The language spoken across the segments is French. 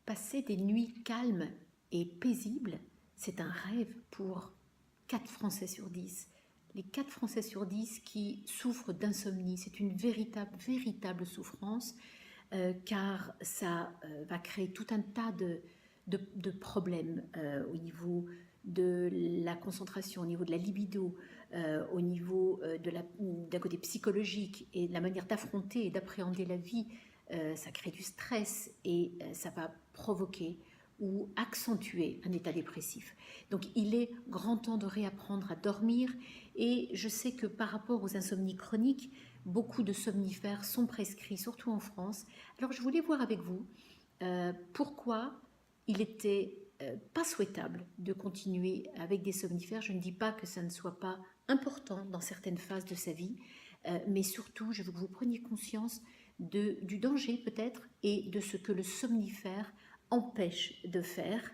Passer des nuits calmes et paisibles, c'est un rêve pour 4 Français sur 10. Les 4 Français sur 10 qui souffrent d'insomnie, c'est une véritable souffrance car ça va créer tout un tas de problèmes au niveau de la concentration, au niveau de la libido, au niveau d'un côté psychologique et de la manière d'affronter et d'appréhender la vie. Ça crée du stress et ça va provoquer ou accentuer un état dépressif. Donc il est grand temps de réapprendre à dormir et je sais que par rapport aux insomnies chroniques, beaucoup de somnifères sont prescrits, surtout en France. Alors je voulais voir avec vous pourquoi il était pas souhaitable de continuer avec des somnifères. Je ne dis pas que ça ne soit pas important dans certaines phases de sa vie, mais surtout je veux que vous preniez conscience du danger peut-être et de ce que le somnifère empêche de faire,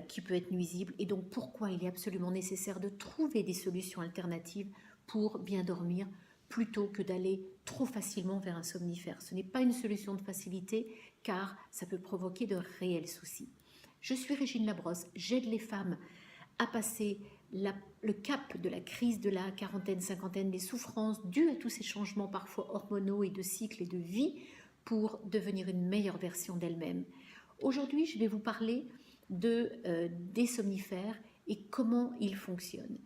qui peut être nuisible, et donc pourquoi il est absolument nécessaire de trouver des solutions alternatives pour bien dormir plutôt que d'aller trop facilement vers un somnifère. Ce n'est pas une solution de facilité car ça peut provoquer de réels soucis. Je suis Régine Labrosse, j'aide les femmes à passer le cap de la crise de la quarantaine, cinquantaine, des souffrances dues à tous ces changements parfois hormonaux et de cycle et de vie pour devenir une meilleure version d'elles-mêmes. Aujourd'hui, je vais vous parler des somnifères et comment ils fonctionnent.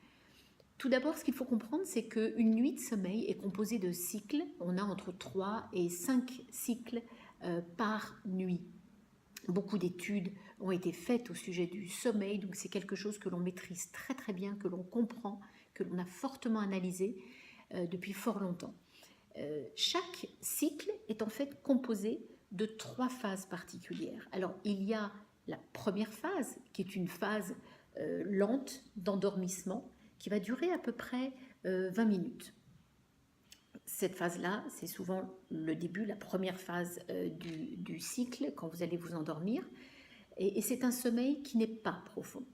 Tout d'abord, ce qu'il faut comprendre, c'est qu'une nuit de sommeil est composée de cycles. On a entre 3 et 5 cycles par nuit. Beaucoup d'études ont été faites au sujet du sommeil, donc c'est quelque chose que l'on maîtrise très très bien, que l'on comprend, que l'on a fortement analysé depuis fort longtemps. Chaque cycle est en fait composé de 3 phases particulières. Alors il y a la première phase qui est une phase lente d'endormissement qui va durer à peu près 20 minutes. Cette phase-là, c'est souvent le début, la première phase du cycle quand vous allez vous endormir. Et c'est un sommeil qui n'est pas profond.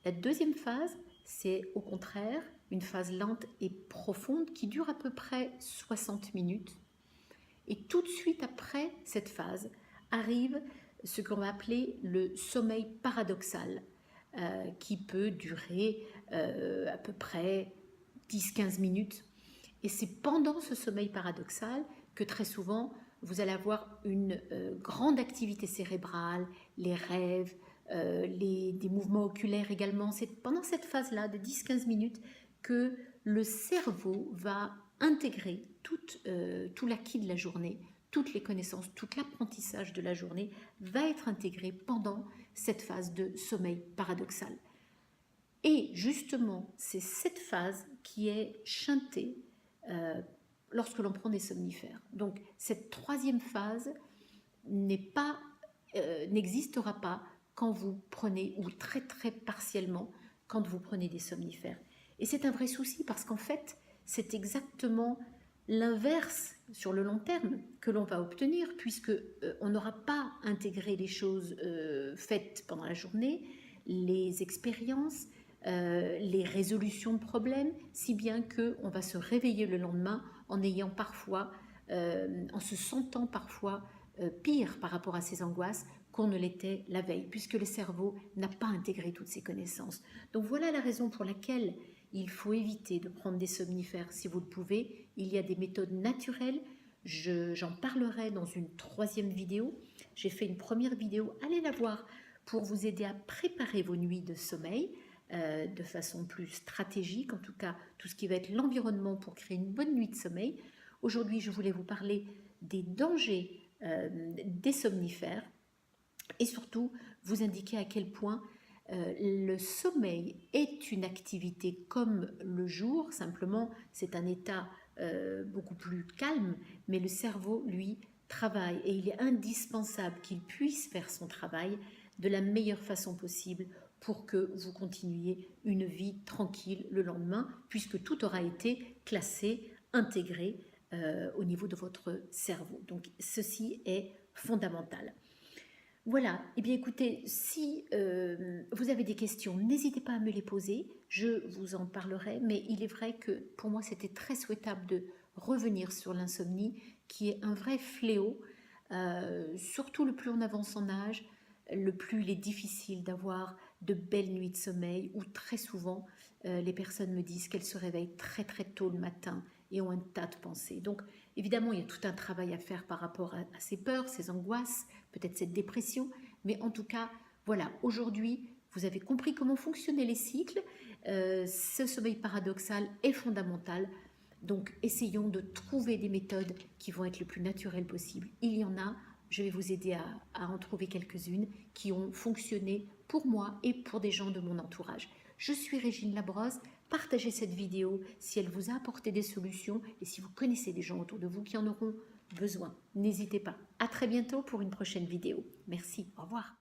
La deuxième phase, c'est au contraire une phase lente et profonde qui dure à peu près 60 minutes. Et tout de suite après cette phase arrive ce qu'on va appeler le sommeil paradoxal, qui peut durer à peu près 10-15 minutes. Et c'est pendant ce sommeil paradoxal que très souvent, vous allez avoir une grande activité cérébrale, les rêves, des mouvements oculaires également. C'est pendant cette phase-là de 10-15 minutes que le cerveau va intégrer tout l'acquis de la journée, toutes les connaissances, tout l'apprentissage de la journée va être intégré pendant cette phase de sommeil paradoxal. Et justement, c'est cette phase qui est chantée lorsque l'on prend des somnifères. Donc cette troisième phase n'existera pas quand vous prenez, ou très très partiellement, quand vous prenez des somnifères. Et c'est un vrai souci parce qu'en fait, c'est exactement l'inverse sur le long terme que l'on va obtenir puisque on n'aura pas intégré les choses faites pendant la journée, les expériences, les résolutions de problèmes, si bien qu'on va se réveiller le lendemain en ayant parfois, en se sentant parfois pire par rapport à ces angoisses qu'on ne l'était la veille, puisque le cerveau n'a pas intégré toutes ces connaissances. Donc voilà la raison pour laquelle il faut éviter de prendre des somnifères si vous le pouvez. Il y a des méthodes naturelles, j'en parlerai dans une troisième vidéo. J'ai fait une première vidéo, allez la voir, pour vous aider à préparer vos nuits de sommeil de façon plus stratégique, en tout cas tout ce qui va être l'environnement pour créer une bonne nuit de sommeil. Aujourd'hui, je voulais vous parler des dangers des somnifères et surtout vous indiquer à quel point le sommeil est une activité comme le jour, simplement c'est un état beaucoup plus calme, mais le cerveau, lui, travaille et il est indispensable qu'il puisse faire son travail de la meilleure façon possible pour que vous continuiez une vie tranquille le lendemain, puisque tout aura été classé, intégré au niveau de votre cerveau. Donc ceci est fondamental. Voilà, et bien écoutez, si vous avez des questions, n'hésitez pas à me les poser, je vous en parlerai, mais il est vrai que pour moi c'était très souhaitable de revenir sur l'insomnie, qui est un vrai fléau Surtout le plus on avance en âge, le plus il est difficile d'avoir de belles nuits de sommeil, où très souvent les personnes me disent qu'elles se réveillent très très tôt le matin et ont un tas de pensées. Donc évidemment, il y a tout un travail à faire par rapport à ces peurs, ces angoisses, peut-être cette dépression, mais en tout cas, voilà, aujourd'hui, vous avez compris comment fonctionnaient les cycles. Ce sommeil paradoxal est fondamental. Donc, essayons de trouver des méthodes qui vont être le plus naturelles possible. Il y en a, je vais vous aider à en trouver quelques-unes qui ont fonctionné pour moi et pour des gens de mon entourage. Je suis Régine Labrosse. Partagez cette vidéo si elle vous a apporté des solutions et si vous connaissez des gens autour de vous qui en auront besoin. N'hésitez pas. À très bientôt pour une prochaine vidéo. Merci. Au revoir.